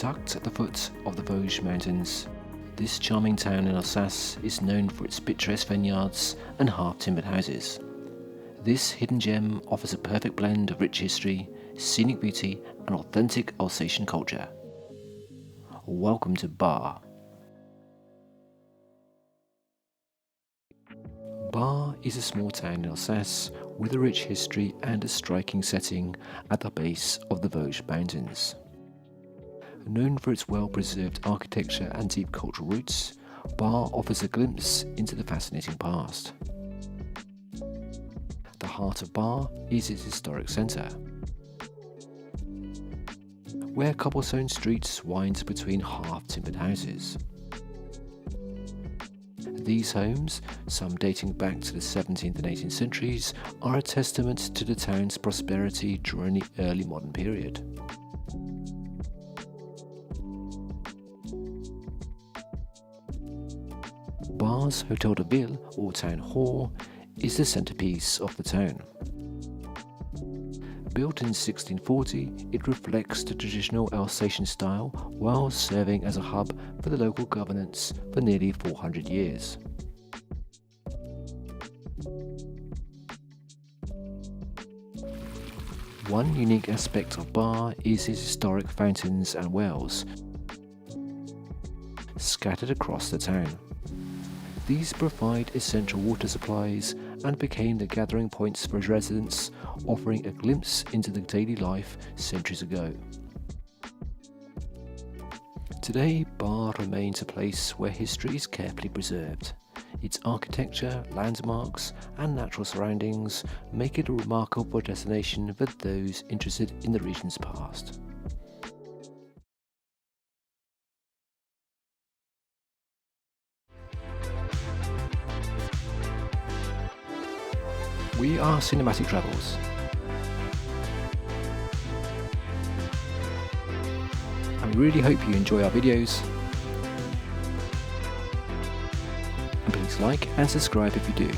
Tucked at the foot of the Vosges Mountains, this charming town in Alsace is known for its picturesque vineyards and half-timbered houses. This hidden gem offers a perfect blend of rich history, scenic beauty and authentic Alsatian culture. Welcome to Barr. Barr is a small town in Alsace with a rich history and a striking setting at the base of the Vosges Mountains. Known for its well-preserved architecture and deep cultural roots, Barr offers a glimpse into the fascinating past. The heart of Barr is its historic centre, where cobblestone streets wind between half-timbered houses. These homes, some dating back to the 17th and 18th centuries, are a testament to the town's prosperity during the early modern period. Barr's Hotel de Ville, or Town Hall, is the centrepiece of the town. Built in 1640, it reflects the traditional Alsatian style while serving as a hub for the local governance for nearly 400 years. One unique aspect of Barr is its historic fountains and wells scattered across the town. These provide essential water supplies and became the gathering points for residents, offering a glimpse into the daily life centuries ago. Today, Barr remains a place where history is carefully preserved. Its architecture, landmarks and natural surroundings make it a remarkable destination for those interested in the region's past. We are Cinematic Travels. I really hope you enjoy our videos. And please like and subscribe if you do.